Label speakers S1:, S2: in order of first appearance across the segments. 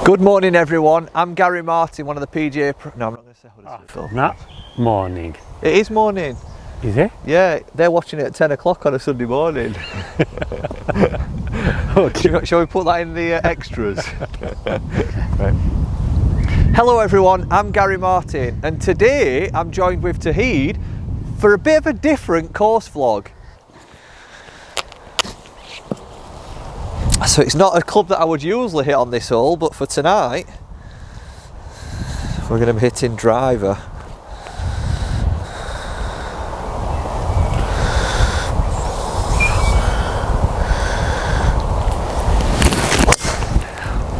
S1: Good morning everyone, I'm Gary Martin, one of the PGA No, I'm not going to say Huddersfield.
S2: Not morning.
S1: It is morning.
S2: Is it?
S1: Yeah, they're watching it at 10 o'clock on a Sunday morning.
S2: Okay.
S1: Shall we put that in the extras? Right. Hello everyone, I'm Gary Martin and today I'm joined with Toheed for a bit of a different course vlog. So it's not a club that I would usually hit on this hole, but for tonight we're going to be hitting driver.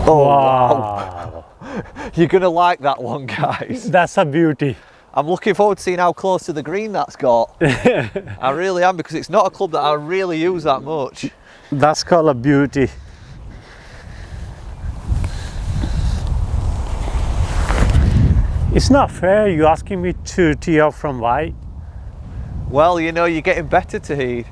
S1: Oh wow. You're going to like that one, guys.
S2: That's a beauty.
S1: I'm looking forward to seeing how close to the green that's got. I really am, because it's not a club that I really use that much.
S2: That's called a beauty. It's not fair you asking me to tee off from white.
S1: Well, you know, you're getting better, Toheed.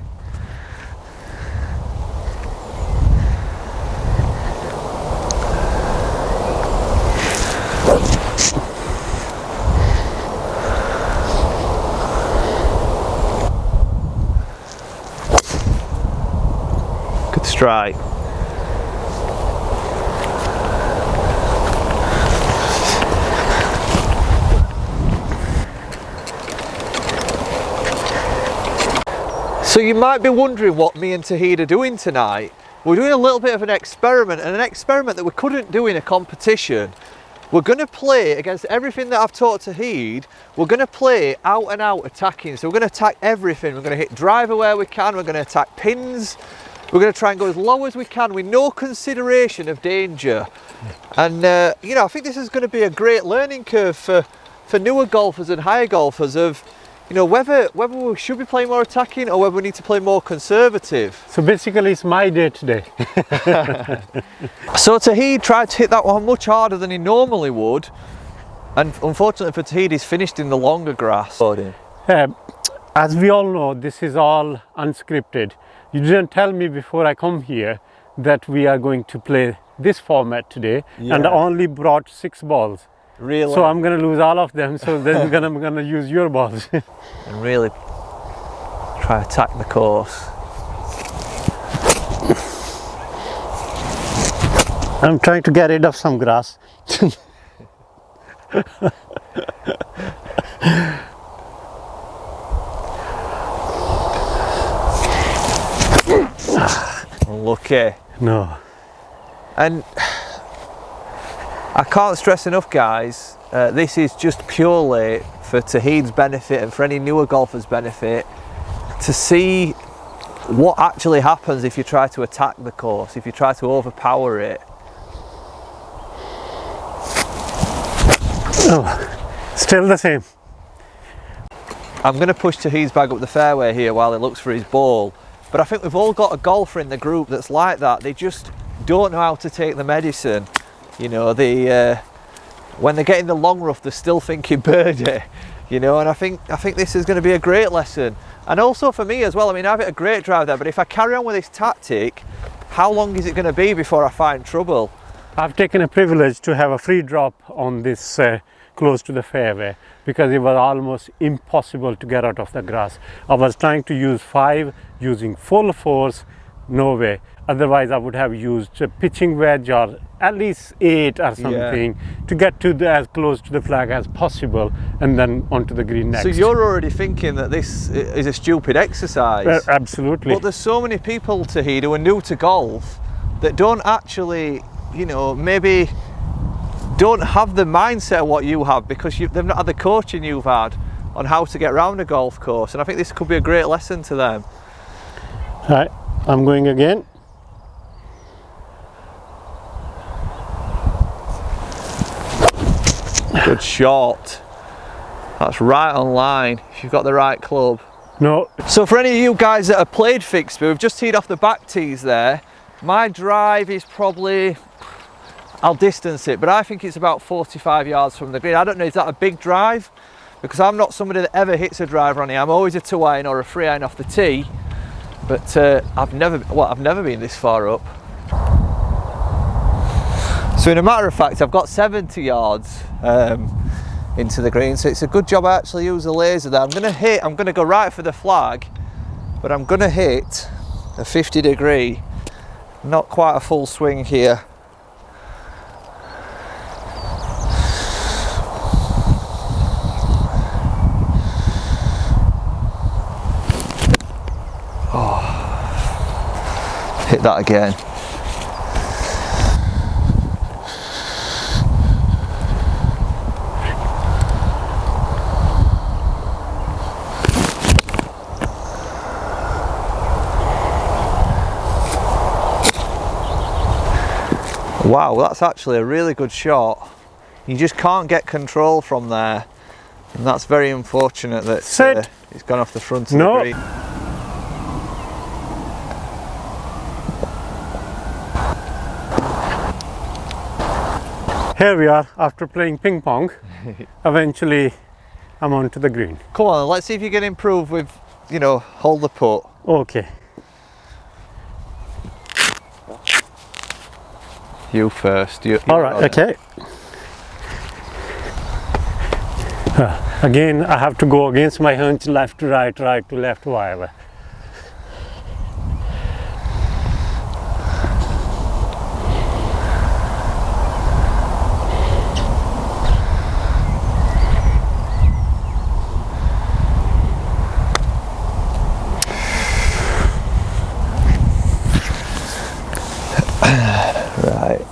S1: Good strike. So you might be wondering what me and Toheed are doing tonight. We're doing a little bit of an experiment, and an experiment that we couldn't do in a competition. We're going to play against everything that I've taught Toheed. We're going to play out and out attacking. So we're going to attack everything. We're going to hit driver where we can. We're going to attack pins. We're going to try and go as low as we can with no consideration of danger. And you know, I think this is going to be a great learning curve for newer golfers and higher golfers of, you know, whether we should be playing more attacking or whether we need to play more conservative.
S2: So basically it's my day today.
S1: So Toheed tried to hit that one much harder than he normally would, and unfortunately for Toheed, he's finished in the longer grass.
S2: As we all know, this is all unscripted. You didn't tell me before I come here that we are going to play this format today, and I only brought 6 balls.
S1: Really?
S2: So I'm going to lose all of them, so then I'm going to use your balls.
S1: And really try to attack the course.
S2: I'm trying to get rid of some grass.
S1: Unlucky.
S2: No.
S1: And I can't stress enough, guys, this is just purely for Toheed's benefit and for any newer golfers' benefit, to see what actually happens if you try to attack the course, if you try to overpower it.
S2: Oh, still the same.
S1: I'm going to push Toheed's bag up the fairway here while he looks for his ball, but I think we've all got a golfer in the group that's like that. They just don't know how to take the medicine. You know, when they get in the long rough, they're still thinking birdie. You know, and I think this is going to be a great lesson. And also for me as well. I mean, I've hit a great drive there, but if I carry on with this tactic, how long is it going to be before I find trouble?
S2: I've taken a privilege to have a free drop on this close to the fairway, because it was almost impossible to get out of the grass. I was trying to use 5 using full force, no way. Otherwise I would have used a pitching wedge or at least 8 or something to get to as close to the flag as possible, and then onto the green next.
S1: So you're already thinking that this is a stupid exercise.
S2: Absolutely.
S1: But there's so many people, Toheed, who are new to golf that don't actually, you know, maybe don't have the mindset of what you have, because they've not had the coaching you've had on how to get around a golf course, and I think this could be a great lesson to them.
S2: Right, I'm going again.
S1: Good shot. That's right on line if you've got the right club.
S2: No.
S1: So for any of you guys that have played Fixby, we've just teed off the back tees there. My drive is probably, I'll distance it, but I think it's about 45 yards from the green. I don't know, is that a big drive? Because I'm not somebody that ever hits a driver on here. I'm always a 2-iron or a 3-iron off the tee. But I've never been this far up. So in a matter of fact, I've got 70 yards into the green, so it's a good job I actually use the laser there. I'm going to go right for the flag, but I'm going to hit a 50 degree, not quite a full swing here. Hit that again. Wow, that's actually a really good shot. You just can't get control from there, and that's very unfortunate that it's gone off the front of the green.
S2: Here we are, after playing ping pong. Eventually I'm onto the green.
S1: Come on, let's see if you can improve with, you know, hold the putt.
S2: Okay.
S1: You first.
S2: All right, okay. Again, I have to go against my hunch, left to right, right to left, whatever.
S1: Right.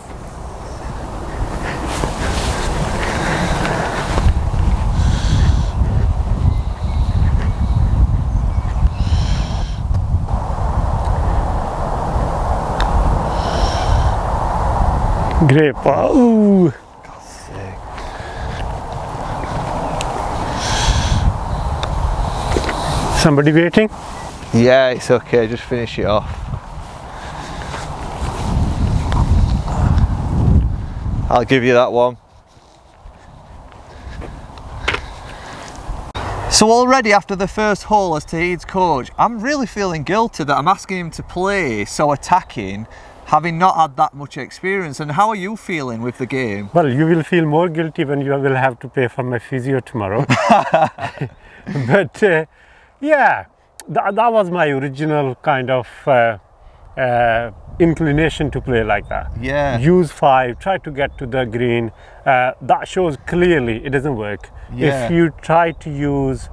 S2: Great. Ooh.
S1: God's sake.
S2: Somebody waiting?
S1: Yeah, it's okay, just finish it off. I'll give you that one. So already after the first hole as Toheed's coach, I'm really feeling guilty that I'm asking him to play so attacking, having not had that much experience. And how are you feeling with the game?
S2: Well, you will feel more guilty when you will have to pay for my physio tomorrow. But yeah, that was my original kind of inclination to play like that.
S1: Yeah.
S2: Use 5, try to get to the green. That shows clearly it doesn't work.
S1: Yeah.
S2: If you try to use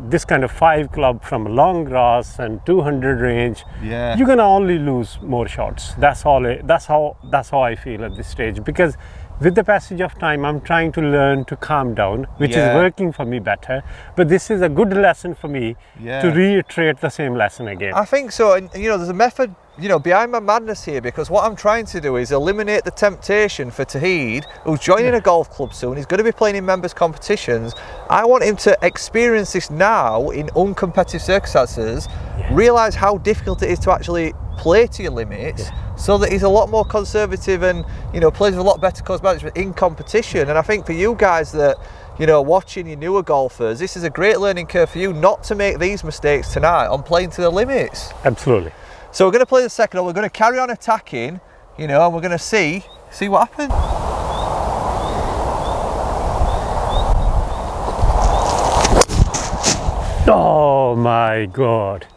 S2: this kind of 5 club from long grass and 200 range,
S1: Yeah.
S2: you're gonna only lose more shots. That's how I feel at this stage, because with the passage of time I'm trying to learn to calm down, which is working for me better. But this is a good lesson for me to reiterate the same lesson again.
S1: I think so, and you know, there's a method, you know, behind my madness here, because what I'm trying to do is eliminate the temptation for Toheed, who's joining a golf club soon. He's going to be playing in members competitions. I want him to experience this now in uncompetitive circumstances, realise how difficult it is to actually play to your limits, so that he's a lot more conservative and, you know, plays with a lot better course management in competition. And I think for you guys that, you know, watching your newer golfers, this is a great learning curve for you not to make these mistakes tonight on playing to the limits.
S2: Absolutely.
S1: So we're going to play the second hole, we're going to carry on attacking, you know, and we're going to see what happens.
S2: Oh my God.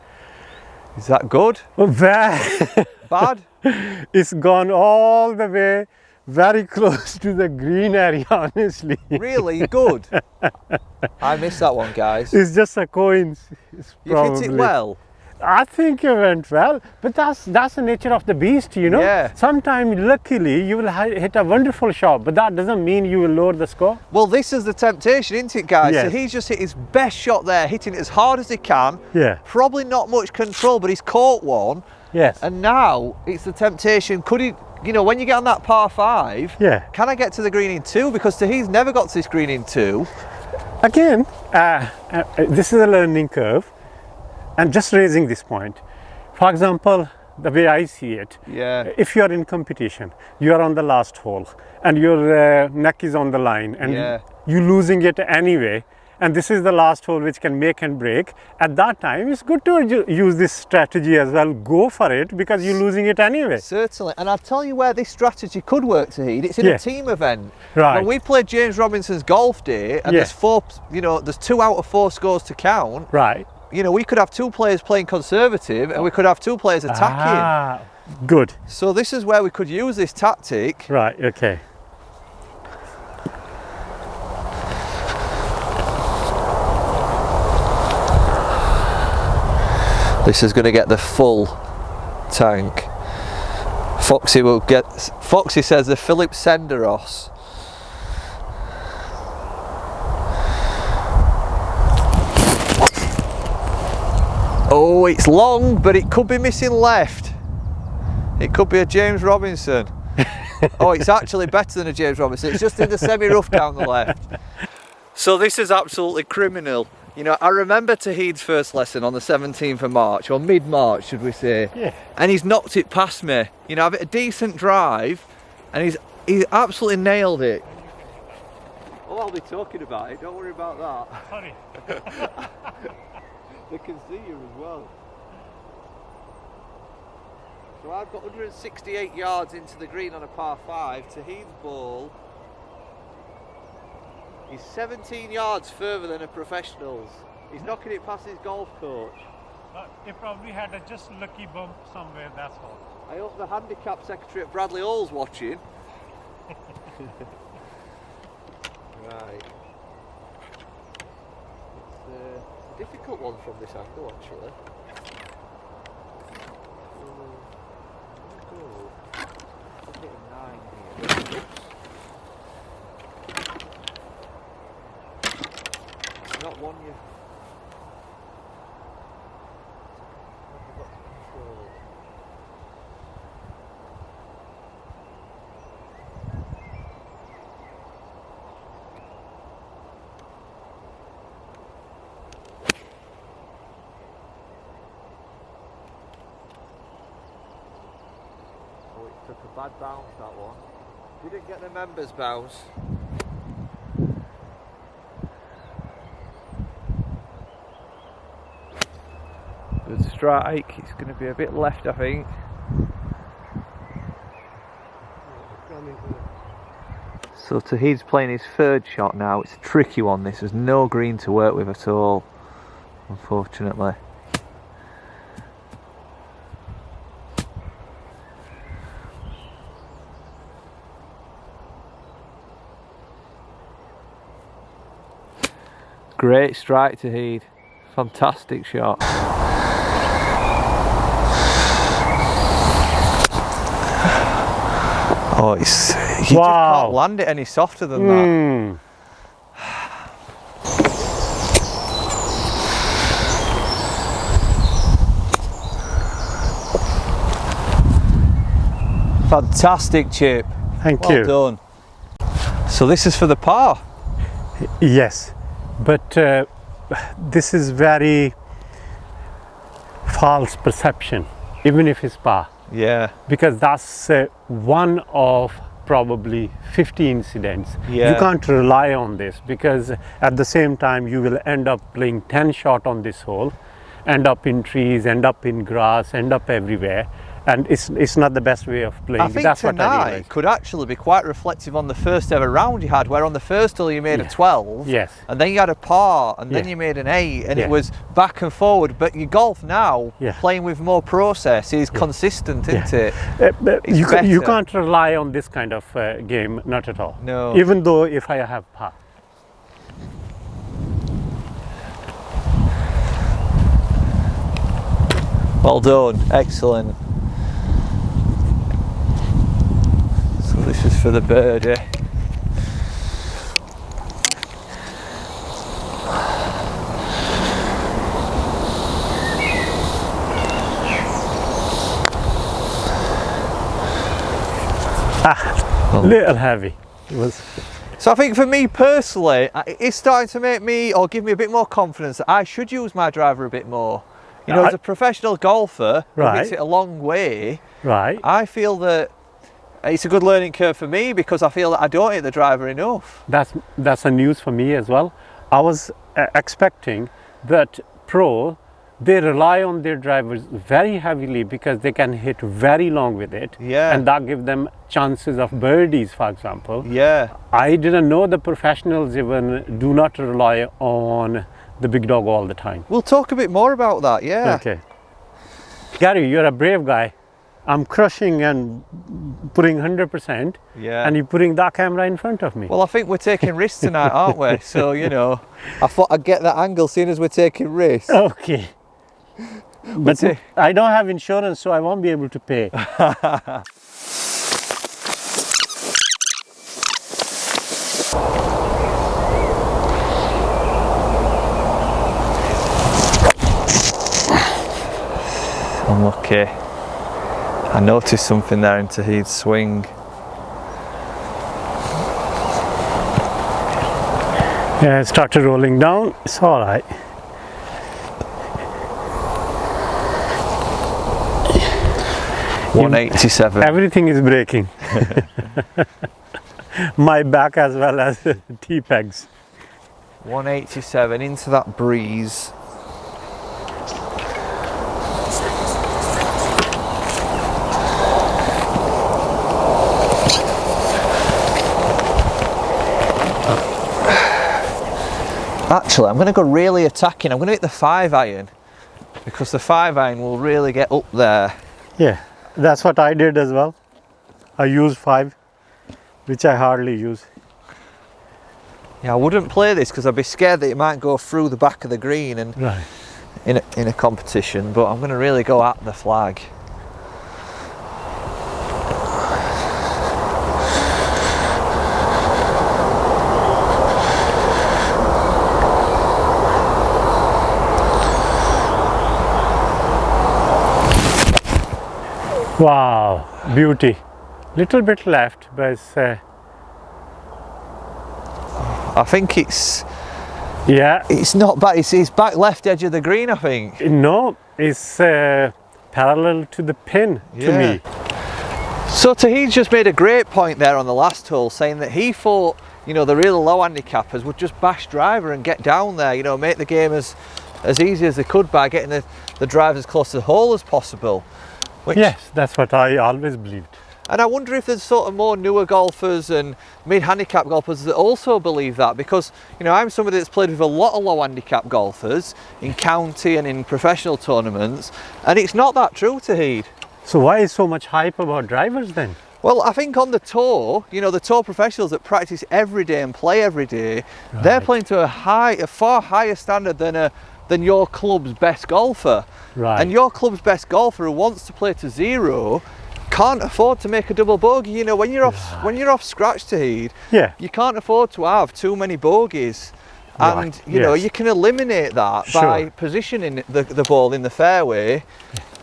S1: Is that good? Bad?
S2: It's gone all the way very close to the green area, honestly.
S1: Really? Good? I missed that one, guys.
S2: It's just a coincidence.
S1: You hit it well?
S2: I think it went well, but that's the nature of the beast, you know.
S1: Yeah.
S2: Sometimes, luckily, you will hit a wonderful shot, but that doesn't mean you will lower the score.
S1: Well, this is the temptation, isn't it, guys?
S2: Yes.
S1: So he's just hit his best shot there, hitting it as hard as he can.
S2: Yeah.
S1: Probably not much control, but he's caught one.
S2: Yes.
S1: And now it's the temptation. Could he, you know, when you get on that par 5, can I get to the green in 2? Because he's never got to this green in 2.
S2: Again, this is a learning curve. And just raising this point, for example, the way I see it, if you are in competition, you are on the last hole and your neck is on the line and you're losing it anyway, and this is the last hole which can make and break. At that time, it's good to use this strategy as well. Go for it because you're losing it anyway.
S1: Certainly, and I'll tell you where this strategy could work, Toheed. It's in a team event.
S2: Right.
S1: When we played James Robinson's golf day, and there's there's 2 out of 4 scores to count.
S2: Right.
S1: You know, we could have 2 players playing conservative, and we could have 2 players attacking.
S2: Ah, good.
S1: So this is where we could use this tactic.
S2: Right. Okay.
S1: This is going to get the full tank. Foxy says the Philip Senderos. Oh, it's long, but it could be missing left. It could be a James Robinson. Oh, it's actually better than a James Robinson. It's just in the semi-rough down the left. So this is absolutely criminal. You know, I remember Toheed's first lesson on the 17th of March, or mid-March, should we say. Yeah. And he's knocked it past me. You know, I've hit a decent drive, and he's absolutely nailed it. Oh, I'll be talking about it. Don't worry about that.
S2: Sorry.
S1: They can see you as well. So I've got 168 yards into the green on a par 5. Toheed's ball is 17 yards further than a professional's. He's knocking it past his golf coach.
S2: He probably had a just lucky bump somewhere, that's all.
S1: I hope the handicap secretary at Bradley Hall's watching. Right. It's a difficult one from this angle, actually. I'm hitting 9 here. Not one you. You've got to control. Oh, it took a bad bounce, that one. Didn't get the members bounce. Good strike, it's going to be a bit left, I think. So Toheed's playing his 3rd shot now. It's a tricky one, this. There's no green to work with at all, unfortunately. Great strike, Toheed. Fantastic shot. Oh, you just can't land it any softer than that. Fantastic chip.
S2: Thank you.
S1: Well done. So this is for the par?
S2: Yes, but this is very false perception, even if it's par.
S1: Yeah.
S2: Because that's one of probably 50 incidents.
S1: Yeah.
S2: You can't rely on this, because at the same time you will end up playing 10 shot on this hole, end up in trees, end up in grass, end up everywhere. And it's not the best way of playing.
S1: I think
S2: that's
S1: tonight
S2: what I
S1: could actually be quite reflective on the first ever round you had, where on the first hole you made a 12,
S2: yes,
S1: and then you had a par, and then you made an 8, and it was back and forward. But your golf now, playing with more process, is consistent, isn't it?
S2: You can't rely on this kind of game, not at all.
S1: No.
S2: Even though if I have par.
S1: Well done, excellent. So this is for the birdie.
S2: Little heavy. It was.
S1: So I think for me personally, it's starting to make me, or give me a bit more confidence that I should use my driver a bit more. You know, as a professional golfer who hits it a long way, I feel that it's a good learning curve for me, because I feel that I don't hit the driver enough.
S2: That's a news for me as well. I was expecting that pro, they rely on their drivers very heavily because they can hit very long with it.
S1: Yeah.
S2: And that gives them chances of birdies, for example.
S1: Yeah.
S2: I didn't know the professionals even do not rely on the big dog all the time.
S1: We'll talk a bit more about that, yeah.
S2: Okay. Gary, you're a brave guy. I'm crushing and putting 100%,
S1: Yeah.
S2: and you're putting that camera in front of me.
S1: Well, I think we're taking risks tonight, aren't we? So, you know, I thought I'd get that angle seeing as we're taking risks.
S2: Okay. But I don't have insurance, so I won't be able to pay.
S1: Unlucky. I noticed something there in Toheed's swing.
S2: Yeah, it started rolling down. It's all right.
S1: $187.
S2: Everything is breaking. My back as well as T-pegs.
S1: 187 into that breeze. Actually, I'm going to go really attacking. I'm going to hit the 5-iron because the 5-iron will really get up there.
S2: Yeah, that's what I did as well. I used 5, which I hardly use.
S1: Yeah, I wouldn't play this because I'd be scared that it might go through the back of the green and
S2: Right.
S1: in a competition, but I'm going to really go at the flag.
S2: Wow, beauty. Little bit left, but it's,
S1: I think it's not bad. It's back left edge of the green, I think.
S2: no, it's parallel to the pin to me.
S1: So Toheed's just made a great point there on the last hole, saying that he thought, you know, the real low handicappers would just bash driver and get down there, you know, make the game as easy as they could by getting the driver as close to the hole as possible.
S2: Yes, that's what I always believed.
S1: And I wonder if there's sort of more newer golfers and mid-handicap golfers that also believe that, because, you know, I'm somebody that's played with a lot of low handicap golfers in county and in professional tournaments, and it's not that true, Toheed.
S2: So why is so much hype about drivers then?
S1: Well, I think on the tour, you know, the tour professionals that practice every day and play every day, they're playing to a far higher standard than your club's best golfer.
S2: Right.
S1: And your club's best golfer who wants to play to 0 can't afford to make a double bogey. You know, when you're off scratch, Toheed, you can't afford to have too many bogeys. And you know, you can eliminate that by positioning the ball in the fairway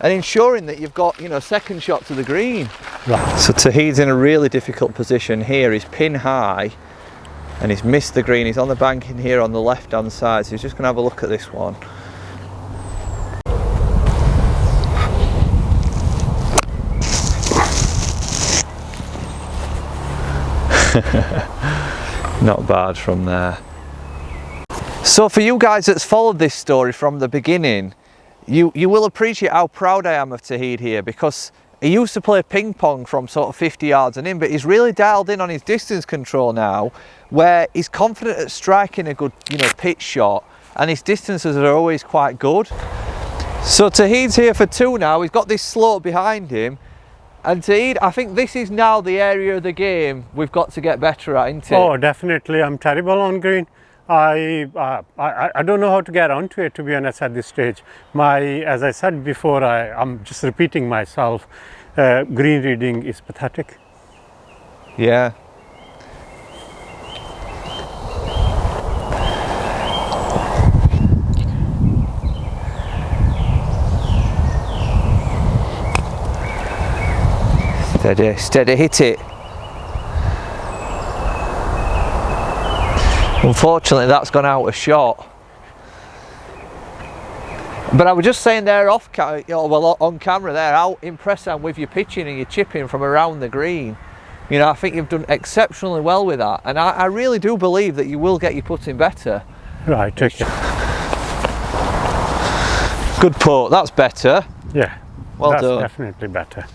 S1: and ensuring that you've got, you know, second shot to the green.
S2: Right.
S1: So Toheed's in a really difficult position here. He's pin high and he's missed the green. He's on the bank in here on the left hand side, so he's just going to have a look at this one. Not bad from there. So for you guys that's followed this story from the beginning, you will appreciate how proud I am of Toheed here, because he used to play ping pong from sort of 50 yards and in, but he's really dialed in on his distance control now, where he's confident at striking a good, you know, pitch shot, and his distances are always quite good. So Toheed's here for 2 now. He's got this slope behind him. And Toheed, I think this is now the area of the game we've got to get better at, isn't it?
S2: Oh, definitely. I'm terrible on green. I don't know how to get onto it, to be honest, at this stage. As I said before, I'm just repeating myself. Green reading is pathetic.
S1: Yeah. Steady, hit it. Unfortunately, that's gone out of shot. But I was just saying there on camera there, how impressed I'm with your pitching and your chipping from around the green. You know, I think you've done exceptionally well with that, and I really do believe that you will get your putting better.
S2: Right, okay.
S1: Good putt, that's better.
S2: Yeah,
S1: Well
S2: that's
S1: done.
S2: definitely better.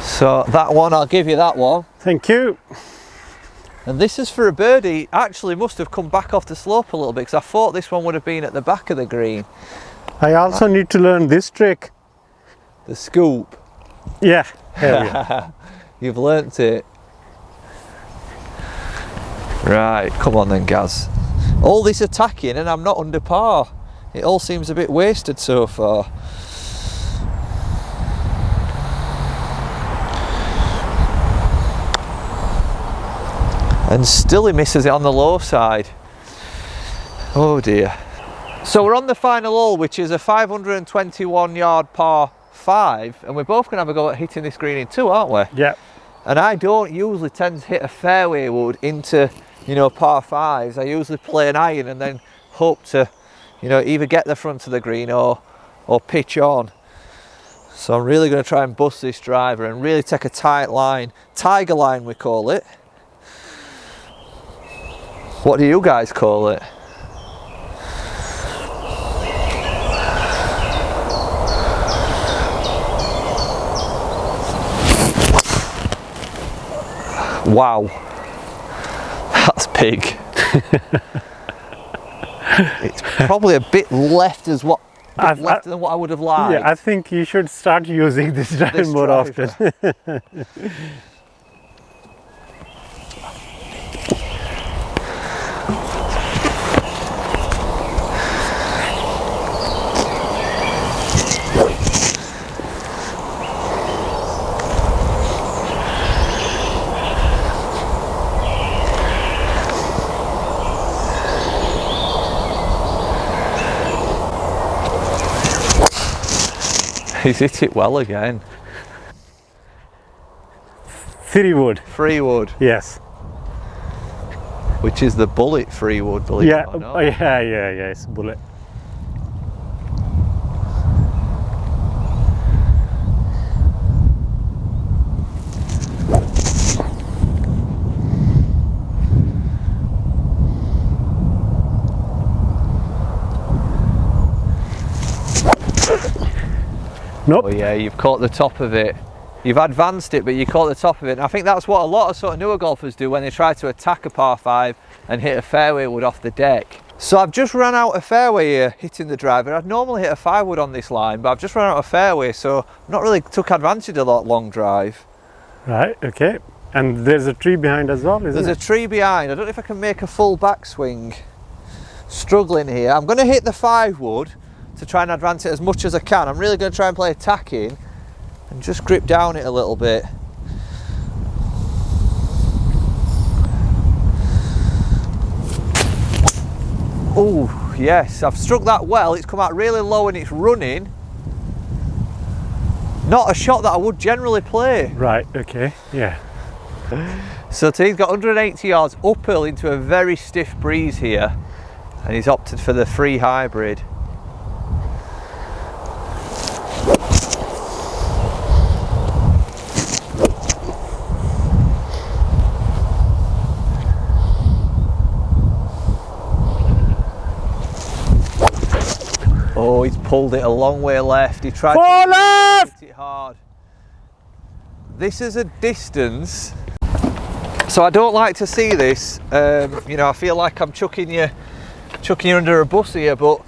S1: So that one, I'll give you that one.
S2: Thank you.
S1: And this is for a birdie. Actually must have come back off the slope a little bit because I thought this one would have been at the back of the green.
S2: I also need to learn this trick.
S1: The scoop.
S2: Yeah, here we are.
S1: You've learnt it. Right, come on then, Gaz. All this attacking and I'm not under par. It all seems a bit wasted so far. And still he misses it on the low side. Oh dear. So we're on the final hole, which is a 521 yard par 5, and we're both going to have a go at hitting this green in 2, aren't we?
S2: Yeah.
S1: And I don't usually tend to hit a fairway wood into, you know, par 5s. I usually play an iron and then hope to, you know, either get the front of the green or pitch on. So I'm really going to try and bust this driver and really take a tight line. Tiger line we call it. What do you guys call it? Wow, that's big. It's probably a bit left as what lefter than what I would have liked.
S2: Yeah, I think you should start using this drive more often.
S1: He's hit it well again.
S2: 3 wood.
S1: 3 wood.
S2: Yes.
S1: Which is the bullet 3 wood, believe
S2: Yeah,
S1: it or not.
S2: yeah, it's bullet. Nope.
S1: Oh yeah, you've caught the top of it. You've advanced it, but you caught the top of it. And I think that's what a lot of sort of newer golfers do when they try to attack a par 5 and hit a fairway wood off the deck. So I've just run out of fairway here, hitting the driver. I'd normally hit a 5 wood on this line, but I've just run out of fairway, so not really took advantage of that long drive.
S2: Right, okay. And there's a tree behind as well, isn't
S1: There's
S2: it?
S1: a tree behind. I don't know if I can make a full backswing. Struggling here. I'm going to hit the 5 wood to try and advance it as much as I can. I'm really going to try and play attacking and just grip down it a little bit. Oh yes, I've struck that well. It's come out really low and it's running. Not a shot that I would generally play.
S2: Right, okay, yeah.
S1: So Toheed's got 180 yards uphill into a very stiff breeze here, and he's opted for the free hybrid. Oh, he's pulled it a long way left. He tried to hit it hard. This is a distance, so I don't like to see this. You know, I feel like I'm chucking you under a bus here, but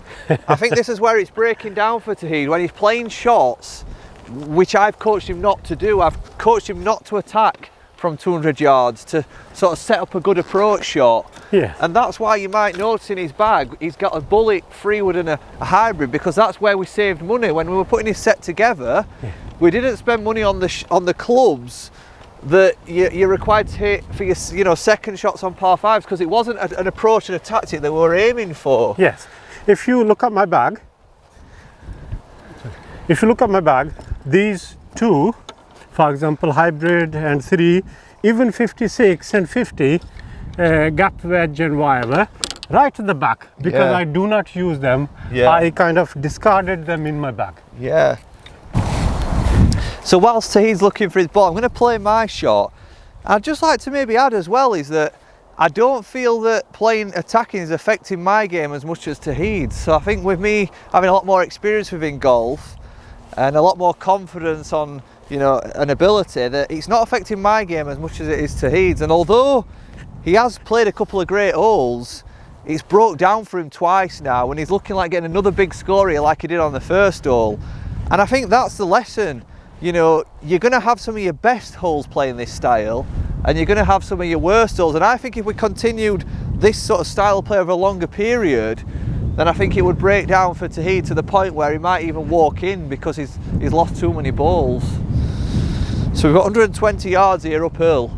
S1: I think this is where it's breaking down for Toheed. When he's playing shots, which I've coached him not to do, I've coached him not to attack from 200 yards, to sort of set up a good approach shot.
S2: Yeah.
S1: And that's why you might notice in his bag he's got a bullet, 3 wood and a hybrid, because that's where we saved money when we were putting his set together. Yeah. We didn't spend money on the clubs that you're required to hit for your second shots on par 5s, because it wasn't an approach and a tactic that we were aiming for.
S2: Yes. If you look at my bag, these 2, for example, hybrid and 3, even 56 and 50, gap wedge and whatever, right at the back, because I do not use them. I kind of discarded them in my bag.
S1: Yeah. So whilst Toheed's looking for his ball, I'm going to play my shot. I'd just like to maybe add as well is that I don't feel that attacking is affecting my game as much as Toheed's. So I think with me having a lot more experience within golf and a lot more confidence on, you know, an ability, that it's not affecting my game as much as it is Toheed's. And although he has played a couple of great holes, it's broke down for him twice now, and he's looking like getting another big score here like he did on the first hole. And I think that's the lesson. You know, you're going to have some of your best holes playing this style, and you're going to have some of your worst holes. And I think if we continued this sort of style of play over a longer period, then I think it would break down for Toheed to the point where he might even walk in because he's lost too many balls. So we've got 120 yards here uphill.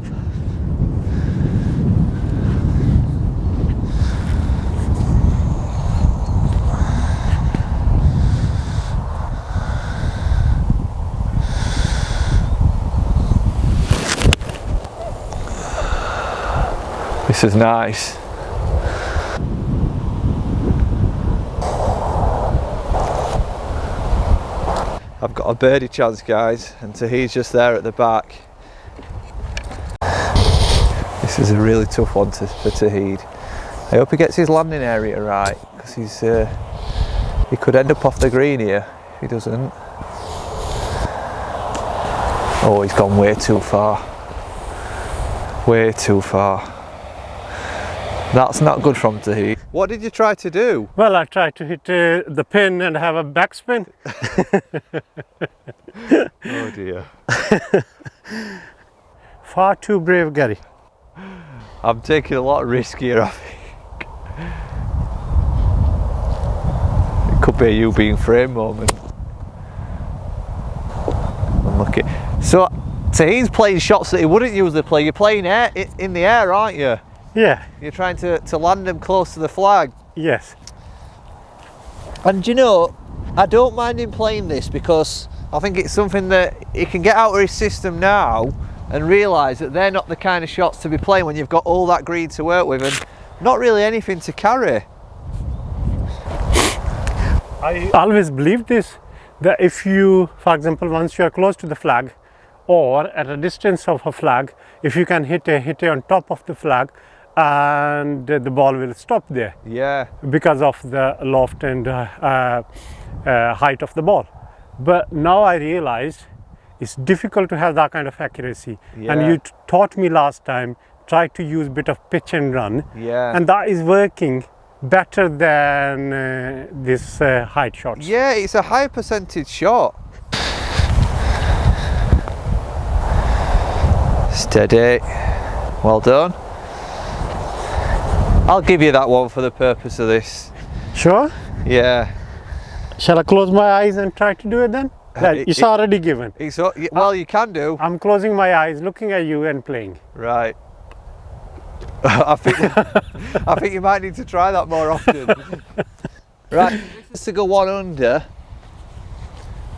S1: This is nice. I've got a birdie chance, guys, and Toheed's just there at the back. This is a really tough one for Toheed. I hope he gets his landing area right, because he could end up off the green here if he doesn't. Oh, he's gone way too far. Way too far. That's not good from Toheed. What did you try to do?
S2: Well, I tried to hit the pin and have a backspin.
S1: Oh dear.
S2: Far too brave, Gary.
S1: I'm taking a lot of risk here, I think. It could be a you being framed moment. Unlucky. So, Toheed's playing shots that he wouldn't usually play. You're playing in the air, aren't you?
S2: Yeah.
S1: You're trying to land them close to the flag.
S2: Yes.
S1: And you know, I don't mind him playing this because I think it's something that he can get out of his system now and realise that they're not the kind of shots to be playing when you've got all that green to work with and not really anything to carry.
S2: I always believed this, that if you, for example, once you are close to the flag or at a distance of a flag, if you can hit a on top of the flag, and the ball will stop there.
S1: Yeah.
S2: Because of the loft and height of the ball. But now I realize it's difficult to have that kind of accuracy.
S1: Yeah.
S2: And you taught me last time, try to use a bit of pitch and run.
S1: Yeah.
S2: And that is working better than this height shots.
S1: Yeah, it's a high percentage shot. Steady. Well done. I'll give you that one for the purpose of this.
S2: Sure?
S1: Yeah.
S2: Shall I close my eyes and try to do it then? It's already given.
S1: Well, you can do.
S2: I'm closing my eyes, looking at you and playing.
S1: Right. I think you might need to try that more often. Right, just to go one under,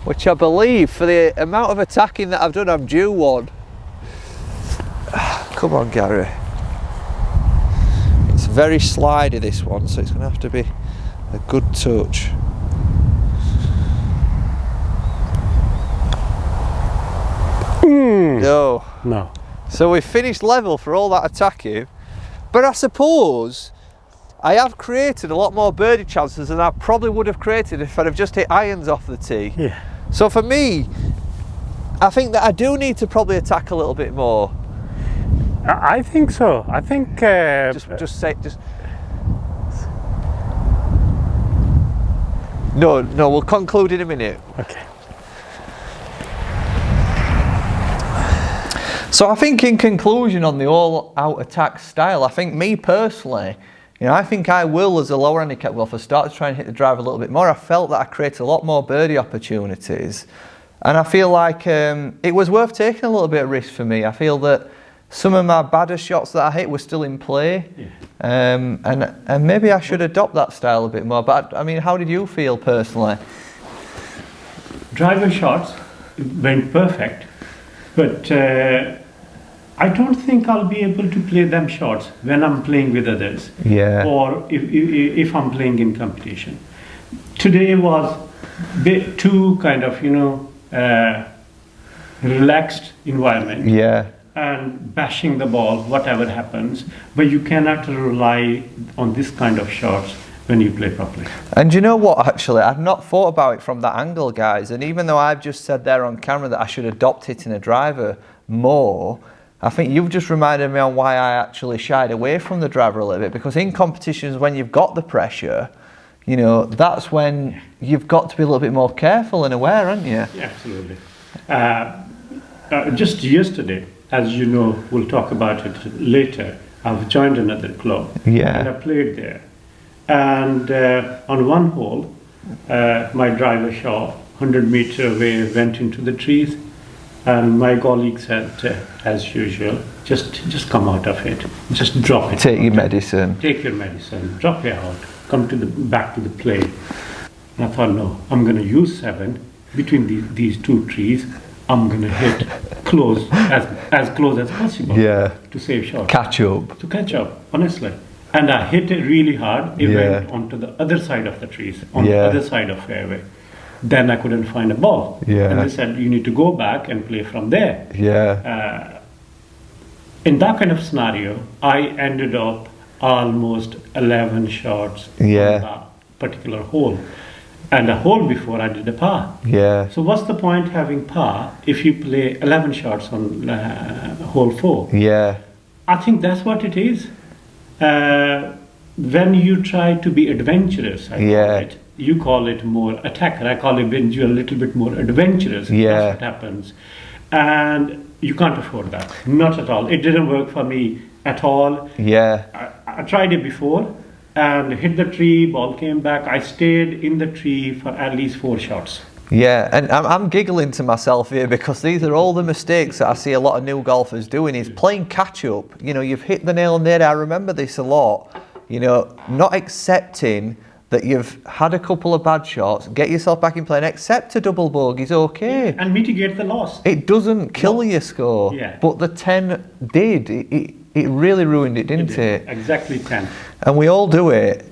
S1: which I believe for the amount of attacking that I've done, I'm due one. Come on, Gary. It's very slidey, this one, so it's going to have to be a good touch. No.
S2: No.
S1: So we've finished level for all that attacking, but I suppose I have created a lot more birdie chances than I probably would have created if I'd have just hit irons off the tee.
S2: Yeah.
S1: So for me, I think that I do need to probably attack a little bit more.
S2: I think so. I think
S1: No, we'll conclude in a minute.
S2: Okay.
S1: So I think in conclusion on the all-out attack style, I think me personally, you know, I think I will, as a lower handicap golfer, start to try and hit the drive a little bit more. I felt that I created a lot more birdie opportunities, and I feel like it was worth taking a little bit of risk for me. I feel that some of my badder shots that I hit were still in play, and maybe I should adopt that style a bit more. But I mean, how did you feel personally?
S2: Driver shots went perfect, but I don't think I'll be able to play them shots when I'm playing with others.
S1: Yeah.
S2: Or if I'm playing in competition. Today was a bit too kind of, relaxed environment.
S1: Yeah.
S2: and bashing the ball, whatever happens, but you cannot rely on this kind of shots when you play properly.
S1: And you know what, actually, I've not thought about it from that angle, guys, and even though I've just said there on camera that I should adopt hitting a driver more, I think you've just reminded me on why I actually shied away from the driver a little bit, because in competitions when you've got the pressure, you know, that's when you've got to be a little bit more careful and aware, aren't you?
S2: Yeah, absolutely. Just yesterday, as you know, we'll talk about it later, I've joined another club.
S1: Yeah.
S2: And I played there. And on one hole, my driver shot 100 meters away, went into the trees, and my colleague said, as usual, just come out of it, just drop it.
S1: Take your medicine.
S2: Take your medicine, drop it out, come to back to the play. And I thought, no, I'm going to use 7 between these 2 trees. I'm going to hit close, as close as possible, to save shot.
S1: Catch up.
S2: To catch up, honestly. And I hit it really hard. It went onto the other side of the trees, on the other side of fairway. Then I couldn't find a ball. And they said, you need to go back and play from there. In that kind of scenario, I ended up almost 11 shots on that particular hole. And a hole before I did a par. So what's the point having par if you play 11 shots on hole 4? I think that's what it is. When you try to be adventurous, I call it, you call it more attacker. I call it when you're a little bit more adventurous. That's what happens. And you can't afford that. Not at all. It didn't work for me at all. I tried it before and hit the tree, ball came back. I stayed in the tree for at least 4 shots.
S1: And I'm giggling to myself here because these are all the mistakes that I see a lot of new golfers doing, is playing catch up. You know, you've hit the nail on the head. I remember this a lot. You know, not accepting that you've had a couple of bad shots, get yourself back in play and accept a double bogey's okay.
S2: And mitigate the loss.
S1: It doesn't kill your score, but the 10 did. It really ruined it, didn't it?
S2: Exactly 10.
S1: And we all do it.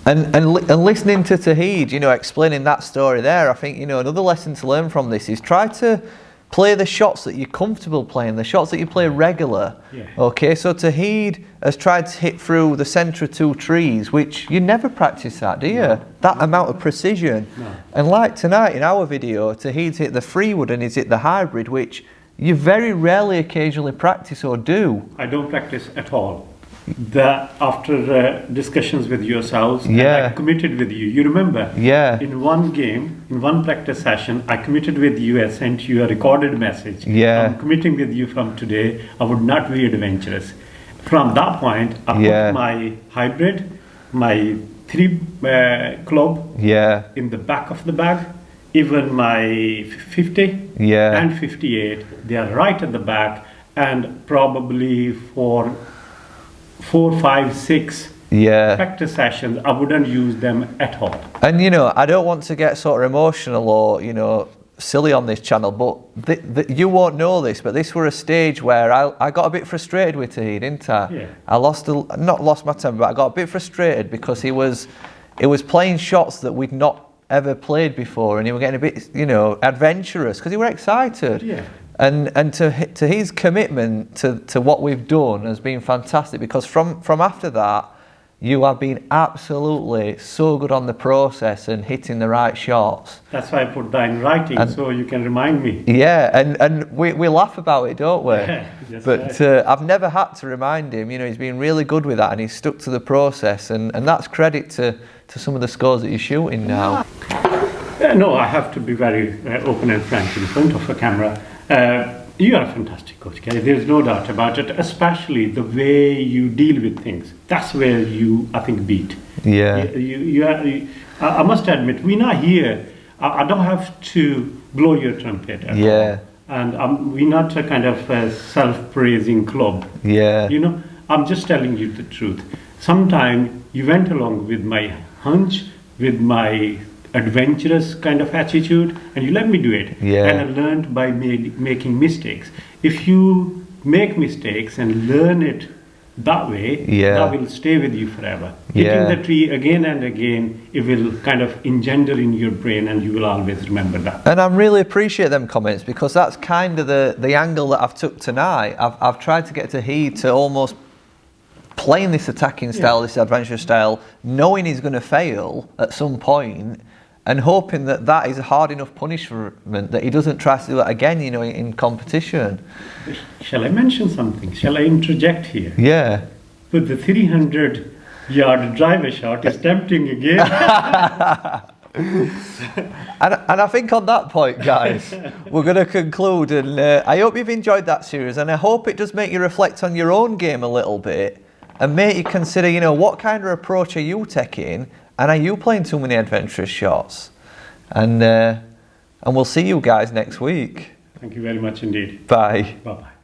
S1: And listening to Toheed, you know, explaining that story there, I think, you know, another lesson to learn from this is try to play the shots that you're comfortable playing, the shots that you play regular. Okay, so Toheed has tried to hit through the centre of 2 trees, which you never practice that, do you? That amount of precision. And like tonight in our video, Toheed's hit the 3-wood and he's hit the hybrid, which you very rarely occasionally practice or do.
S2: I don't practice at all. After discussions with yourselves, and I committed with you. You remember? In one game, in one practice session, I committed with you. I sent you a recorded message. I'm committing with you from today. I would not be adventurous. From that point, I put my hybrid, my 3 club in the back of the bag. Even my 50 and 58, they are right at the back, and probably for 4, 5, 6 practice sessions, I wouldn't use them at all.
S1: And you know, I don't want to get sort of emotional or, you know, silly on this channel, but you won't know this, but this were a stage where I got a bit frustrated with Toheed, didn't I? I not lost my temper, but I got a bit frustrated because he was playing shots that we'd not ever played before, and he was getting a bit, you know, adventurous because he were excited. And to his commitment to what we've done has been fantastic, because from after that you have been absolutely so good on the process and hitting the right shots.
S2: That's why I put that in writing, so you can remind me.
S1: And we laugh about it, don't we? But I've never had to remind him. You know, he's been really good with that, and he's stuck to the process, and that's credit to some of the scores that you're shooting now.
S2: No, I have to be very open and frank in front of a camera. You are a fantastic coach, Gary. There's no doubt about it, especially the way you deal with things. That's where you, I think, beat. I must admit, we're not here. I don't have to blow your trumpet at all. And we're not a kind of self-praising club. You know, I'm just telling you the truth. Sometimes you went along with my hunch, with my adventurous kind of attitude, and you let me do it. And I learned by making mistakes. If you make mistakes and learn it that way,
S1: Yeah.
S2: that will stay with you forever.
S1: Yeah.
S2: Hitting the tree again and again, it will kind of engender in your brain and you will always remember that.
S1: And I really appreciate them comments, because that's kind of the angle that I've took tonight. I've tried to get Toheed to almost playing this attacking style, this adventure style, knowing he's going to fail at some point, and hoping that that is a hard enough punishment that he doesn't try to do it again, you know, in competition.
S2: Shall I mention something? Shall I interject here?
S1: Yeah.
S2: But the 300-yard driver shot is tempting again.
S1: And I think on that point, guys, we're going to conclude. And I hope you've enjoyed that series, and I hope it does make you reflect on your own game a little bit, and make you consider, you know, what kind of approach are you taking, and are you playing too many adventurous shots? And we'll see you guys next week.
S2: Thank you very much indeed.
S1: Bye.
S2: Bye-bye.